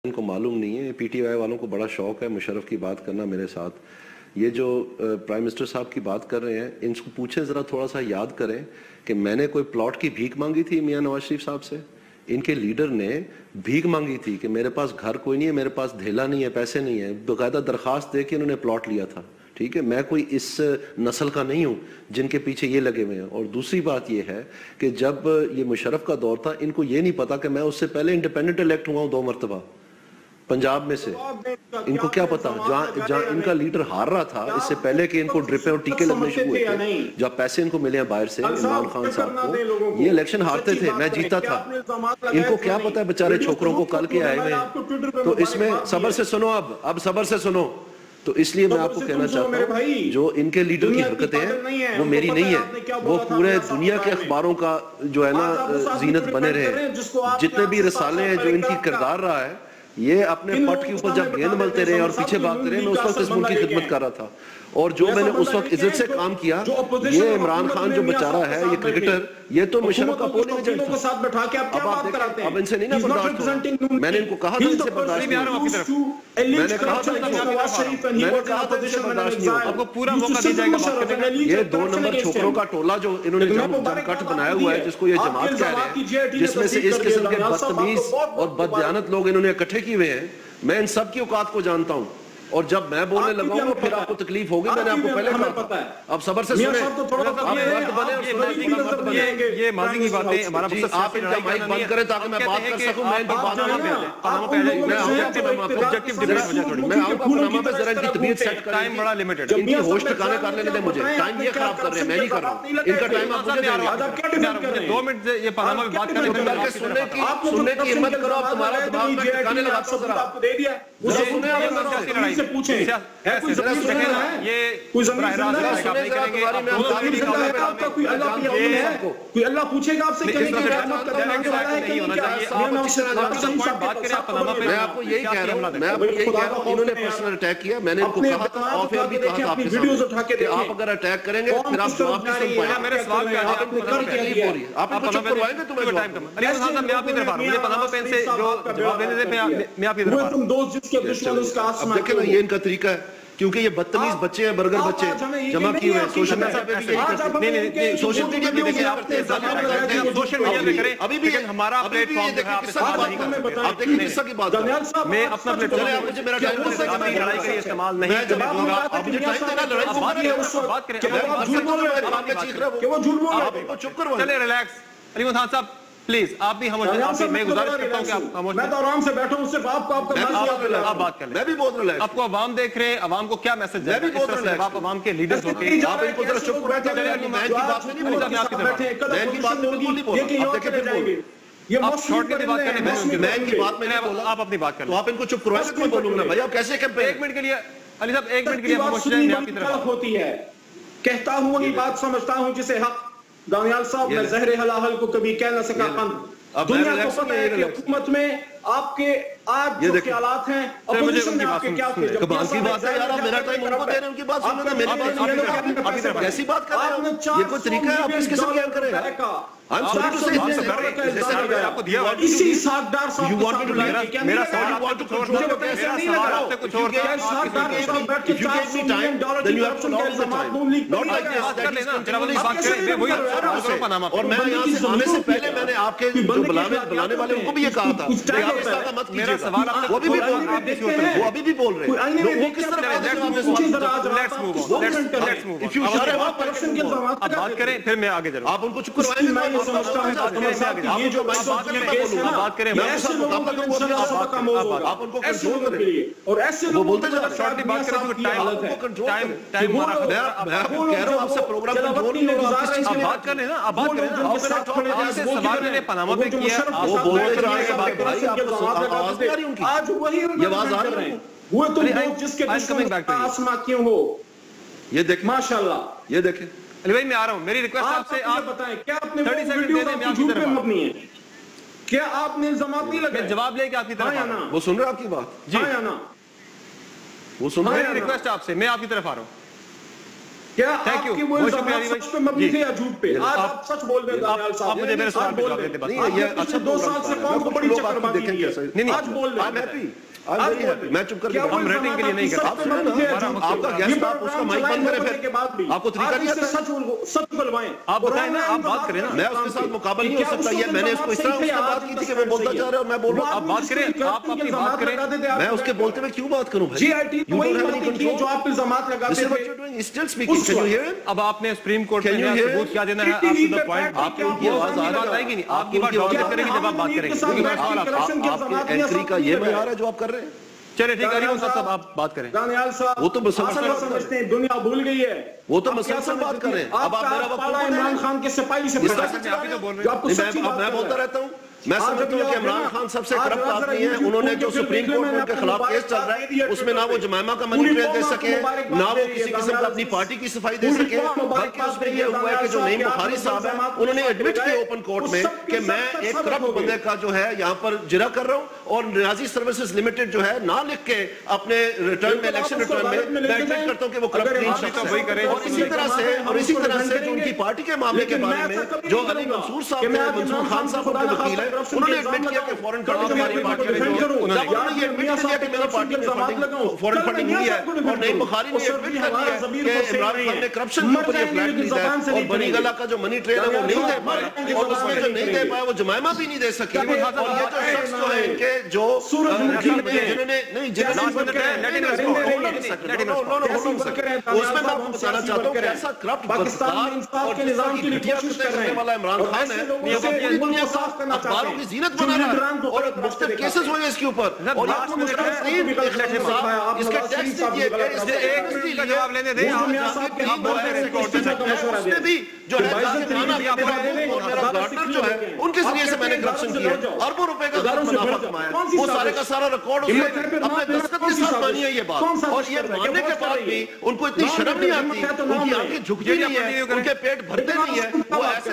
ان کو معلوم نہیں ہے. پی ٹی آئی والوں کو بڑا شوق ہے مشرف کی بات کرنا میرے ساتھ. یہ جو پرائم منسٹر صاحب کی بات کر رہے ہیں ان کو پوچھیں ذرا تھوڑا سا یاد کریں کہ میں نے کوئی پلاٹ کی بھیک مانگی تھی میاں نواز شریف صاحب سے. ان کے لیڈر نے بھیک مانگی تھی کہ میرے پاس گھر کوئی نہیں ہے, میرے پاس دھیلا نہیں ہے, پیسے نہیں ہے, باقاعدہ درخواست دے کے انہوں نے پلاٹ لیا تھا. ٹھیک ہے, میں کوئی اس نسل کا نہیں ہوں جن کے پیچھے یہ لگے ہوئے ہیں. اور دوسری بات یہ ہے کہ جب یہ مشرف کا دور تھا ان کو یہ نہیں پتا کہ میں اس سے پہلے انڈیپینڈنٹ الیکٹ ہوا ہوں 2 مرتبہ پنجاب میں سے. ان کو کیا پتا جہاں ان کا لیڈر ہار رہا تھا اس سے پہلے کہ ان کو ڈرپیں اور ٹیکے لگنے شروع ہوئے تھے, جب پیسے ان کو ملے ہیں باہر سے عمران خان صاحب کو, یہ الیکشن ہارتے تھے, میں جیتا تھا. ان کو کیا پتا ہے بیچارے چھوکروں کو کل کے آئے ہوئے. تو اس میں صبر سے سنو, اب صبر سے سنو. تو اس لیے میں آپ کو کہنا چاہتا ہوں جو ان کے لیڈر کی حرکتیں ہیں وہ میری نہیں ہے, وہ پورے دنیا کے اخباروں کا جو ہے نا زینت بنے رہے. جتنے بھی رسالے ہیں جو ان کی کردار رہا ہے, یہ اپنے پٹ کے اوپر جب گیند ملتے رہے اور پیچھے بھاگتے رہے, میں اس وقت اس ملک کی خدمت کر رہا تھا. اور جو میں نے اس وقت عزت سے کام کیا, یہ عمران خان جو بیچارہ ہے یہ کرکٹر, یہ تو مشرف کا پولنگ ایجنٹ تھا. اب ان سے نہیں نا برداشت ہو. میں نے ان کو کہا تھا ان سے برداشت نہیں ہو. میں نے کہا تھا ان سے برداشت نہیں ہو. آپ کو پورا موقع دیا جائے گا. یہ 2 نمبر چھوکروں کا ٹولہ جو انہوں نے جم کٹ بنایا ہوا ہے, جس کو یہ جماعت کہہ رہے ہیں, جس میں سے اس قسم کے بدتمیز اور بددیانت لوگ انہوں نے اکٹھے کیے ہوئے ہیں, میں ان سب کی اوقات کو جانتا ہوں. اور جب میں بولنے لگا ہوں پھر آپ کو تکلیف ہوگی, میں نے آپ کو پہلے کہا. اب صبر سے سنیں, یہ ماضی کی باتیں ہمارا مقصد آپ ان کا مائک بند کریں تاکہ میں بات کر سکوں. میں ان کی بات میں آؤں گا پاناما پہ, ذرا ان کی طبیعت سیٹ کریں. ٹائم بڑا لمیٹڈ, ان کی ہوش ٹھکانے کرنے دیں مجھے. ٹائم یہ خراب کر رہے ہیں, میں نہیں کر رہا ہوں. ان کا ٹائم آپ مجھے دے رہے ہیں. 2 منٹ سے یہ پاناما میں بات کریں. سننے کی ہمت کرو, آپ تمہارا دماغ میں ٹھکانے لگاتا ہوں. ذرا سنیں کوئی اللہ پوچھے گا آپ سے میں آپ کو یہی کہہ رہا ہوں, انہوں نے پرسنل اٹیک کیا. میں نے ان کو کہا تھا آف ایئر بھی کہا تھا آپ کے سامنے کہ آپ اگر اٹیک کریں گے پھر آپ جواب نہیں سن پائیں. میرے سوال کا آپ ان کو تکلیف ہو رہی ہے, آپ ان کو چپ کروائیں گے تو میں ٹائم کم. علی خان صاحب میں آپ کی طرف آ رہا ہوں, مجھے پاناما پین سے جو جواب دینے سے میں آپ کی طرف آ رہا ہوں. اب دیکھیں نا یہ ان کا طریقہ ہے, کیونکہ یہ بدتمیز بچے ہیں, برگر بچے جمع کیے ہوئے ہیں سوشل میڈیا پہ. سوشل میڈیا پہ کریں ابھی بھی ہمارا پلیٹ فارم جو ہے آپ دیکھیں قصہ کی بات میں اپنا پلیٹ فارم مجھے میرا ٹائم لڑائی کے استعمال نہیں کرنے دوں گا. آپ مجھے ٹائم دینا, لڑائی بات کریں چپ کرو. چلے ریلیکس. علی خان صاحب پلیز آپ بھی میں گزارش کرتا ہوں کہ آپ خاموش میں تو آرام سے بیٹھا ہوں, صرف آپ بات کر لیں. میں بھی بہت ریلیکس. آپ کو عوام دیکھ رہے ہیں, عوام کو کیا میسج ہے؟ میں بھی بہت ریلیکس. آپ عوام کے لیڈرز ہو کے آپ ان کو ذرا چپ کرو. میں ان کی بات میں نہیں بول رہا, میں ان کی بات میں بالکل نہیں بول رہا. آپ دیکھیں پھر بول آپ شارٹ کی بات کریں, میں ان کی بات میں نہیں بول رہا. آپ اپنی بات کریں. تو آپ ان کو چپ کروائیں گے تو میں بولوں گا بھائی آپ کیسے کیمپین. 1 منٹ کے لیے علی صاحب 1 منٹ کے لیے خاموش رہیں, میں آپ کی طرف ہوتی ہے. کہتا ہوں وہی بات سمجھتا ہوں جسے حق. دانیال صاحب میں زہر حلاحل کو کبھی کہہ نہ سکا قند. دنیا کو پتہ ہے کہ حکومت میں آپ کے آج جو خیالات ہیں اپوزیشن میں آپ کے کیا تھے. کمال کی بات ہے یار, آپ میرا ٹائم ان کو دے رہے ہیں, ان کی بات سنو نا, میری بات کیسی بات کر رہے ہیں. یہ کوئی طریقہ ہے آپ اس قسم کی کریں. I'm sorry to say آپ کو دیا ہوا اسی ساکھدار صاحب you want to do میرا سوال you want to control the case. آپ سے کچھ اور if you gave me time then you have to allow the time, not like this that is continually اور میں یہاں سے آنے سے پہلے میں نے آپ کے جو بلانے والے ان کو بھی یہ کہا تھا کہ آپ اس طرح مت کیجیے گا. وہ ابھی بھی بول رہے ہیں, وہ ابھی بھی بول رہے ہیں. وہ کس طرح if you shut him up آپ بات کریں پھر میں آگے چلوں. آپ ان کو چپ کروائیں گے. یہ جو بات کریں آپ ان کو کنٹرول کریں اور ایسے وہ بولتے جا شارٹلی بات کریں تو ٹائم میں آپ کو کہہ رہا ہوں آپ سے پروگرام کنٹرول نہیں ہو رہا. آپ بات کریں نا, آپ بات کریں نا. آپ سے سوال میں نے پاناما پہ کیا, وہ بولتے جا رہے ہیں بات بھائی, آپ کو آواز نہیں آ رہی ان کی, یہ آواز آ رہی ہے. وہ تم لوگ جس کے دشمن آسما کیوں ہو. یہ دیکھ ماشاءاللہ, یہ دیکھیں علی بھائی میں آ رہا ہوں. میری ریکویسٹ آپ سے, آپ بتائیں کیا آپ نے وہ ویڈیو جھوٹ پہ مبنی ہے, کیا آپ نے الزامات نہیں لگائے؟ جواب لے کے آپ کی طرف آ رہا ہوں. وہ سن رہے آپ کی بات جی یا نا, وہ سن رہے میری ریکویسٹ آپ سے, میں آپ کی طرف آ رہا ہوں. کیا آپ کے وہ الزامات سچ پہ مبنی تھے یا جھوٹ پہ؟ آج آپ سچ بول رہے ہیں دانیال صاحب. آپ مجھے میرے سوال پہ جواب دیتے بس. یہ اچھا 2 سال سے قوم کو بڑی چکر بازی کی ہے. آج بول رہے ہیں. میں چپ کر ہم ریٹنگ کے لیے نہیں کرتے. آپ کا گیسٹ آپ اس کا مائک بند کریں پھر. آپ کو طریقہ نہیں آتا ہے. سچ بلوائیں. آپ بتائیں نا, آپ بات کریں نا. میں اس کے ساتھ مقابل نہیں ہو سکتا. یہ میں نے اس کو اس طرح بات کی تھی کہ وہ بولتا جا رہا ہے اور میں بول رہا ہوں. آپ بات کریں, آپ اپنی بات کریں. میں اس کے بولتے میں کیوں بات کروں بھائی؟ جی آئی ٹی وہی باتیں کی جو آپ الزامات لگاتے تھے. اب آپ نے سپریم کورٹ میں ثبوت کیا دینا ہے؟ آپ ٹو دا پوائنٹ. آپ کی ان کی آواز آئے گی نہیں. آپ کی بات ڈاکیٹ کریں گے جب آپ بات کریں گے. آپ کے اینکری کا یہ معیار ہے جو آپ کر رہے ہیں. چلے ٹھیک ہے صاحب آپ بات کریں. دانیال صاحب وہ تو مسلسل سمجھتے ہیں دنیا بھول گئی ہے. وہ تو مسلسل بات کر رہے ہیں. اب آپ میرا وقت عمران خان کے سپاہی سے میں بولتا رہتا ہوں. میں سمجھتا ہوں کہ عمران خان سب سے کرپٹ آدمی ہیں. انہوں نے جو سپریم کورٹ میں ان کے خلاف کیس چل رہا ہے اس میں نہ وہ جمائمہ کا منی ٹریل دے سکے, نہ وہ کسی قسم کا اپنی پارٹی کی صفائی دے سکے, بلکہ اس میں یہ ہوا ہے کہ جو نعیم بخاری صاحب ہیں انہوں نے ایڈمٹ کیا اوپن کورٹ میں کہ میں ایک کرپٹ بندے کا جو ہے یہاں پر جرا کر رہا ہوں اور ریاضی سروسز لمیٹڈ جو ہے نہ لکھ کے اپنے ریٹرن میں الیکشن ریٹرن میں میں ایڈمٹ کرتا ہوں کہ وہ کرپٹ نہیں شخص ہے. اور اسی طرح سے جو ان کی پارٹی کے معاملے کے بارے میں جو علی منصور صاحب ہیں, منصور خان صاحب ان کے وکیل ہیں, انہوں نے ایڈمٹ کیا کہ فورن فنڈنگ ہماری پارٹی میں جو انہوں نے یہ ایڈمٹ کیا کہ میری پارٹی میں فورن فنڈنگ ہوئی ہے. اور نعیم بخاری نے ایڈمٹ کر دیا کہ عمران خان نے کرپشن کے اوپر یہ فلیٹ خریدا ہے اور بنی گلہ کا جو منی ٹریل ہے وہ نہیں دے پائے, اور اس میں جو نہیں دے پائے وہ جمائمہ بھی نہیں دے سکے. اور یہ جو شخص جو ہے ان کے جو جنہوں نے نہیں اس میں میں آپ کو بتانا چاہتا ہوں کہ ایسا کرپٹ پاکستان اور کے نظام کے لیے کوشش کر رہے ہیں والا عمران خان ہے اخباروں کی زینت بنا رہا ہے اور مختلف کیسز ہوئے اس کے اوپر. اور یہ مستقیم اس کے ٹیکس دیے گئے, اس نے ایک منٹ کا جواب لینے دیں. اس میں بھی جو ہے میرا گارڈنر جو ہے ان کے ذریعے سے میں نے کرپشن کیا, اربوں روپے کا منافع کمایا. وہ سارے کا سارا ریکارڈ اس نے اپنے دستخط کے ساتھ مانی ہے یہ بات. اور یہ ماننے کے بعد بھی ان کو اتنی شرم نہیں آتی, ان کی آنکھیں جھکتی نہیں ہے, ان کے پیٹ بھرتے نہیں ہیں. وہ ایسے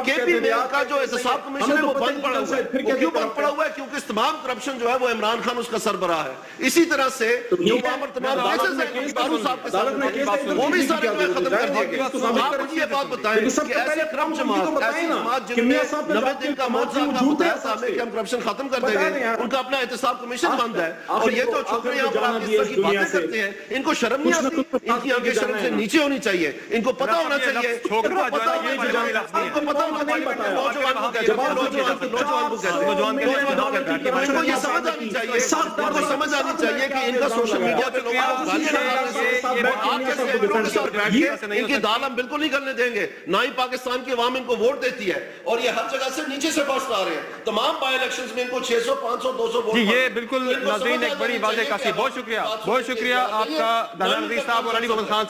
کے پی میل کا جو احتساب کمیشن ہے وہ بند پڑا ہوا ہے. وہ کیوں بند پڑا ہوا ہے؟ کیونکہ تمام کرپشن جو ہے وہ عمران خان اس کا سربراہ ہے. اسی طرح سے جو تمام کیسز ہیں بارو صاحب کے ساتھ وہ بھی سارے ختم کر دیے گئے. آپ مجھے یہ بات بتائیں کہ ایسے کرپٹ جماعت, ایسی جماعت جن نے 90 دن کا موضوع کا بتایا صاحب نے کہ ہم کرپشن ختم کر دیں گے, ان کا اپنا احتساب کمیشن بند ہے. اور یہ جو چھوکرے یہاں پر آپ اس طرح کی باتیں کرتے ہیں ان کو شرم نہیں آتی, ان کی آنکھیں شرم سے نیچے ہونی چاہیے. ان کو پتا ہونا چاہیے, ان کو پتا ہونا نوجوان کو کہتے ہیں, نوجوان کو کہتے ہیں, ان کو یہ سمجھ آنی چاہیے, ان کو سمجھ آنی چاہیے کہ ان کا سوشل میڈیا پہ لوگوں کو گالیاں ڈالنے سے آپ کے ساتھ بیٹھ کے ان کی دال ہم بالکل نہیں کرنے دیں گے. نہ ہی پاکستان کی عوام ان کو ووٹ دیتی ہے, اور یہ ہر جگہ سے نیچے سے فرسٹ آ رہے ہیں. تمام بائی الیکشنز میں ان کو 600 500 200 ووٹ. یہ بالکل ناظرین ایک بڑی واضح کافی. بہت شکریہ آپ کا دانیال عزیز صاحب اور علی محمد خان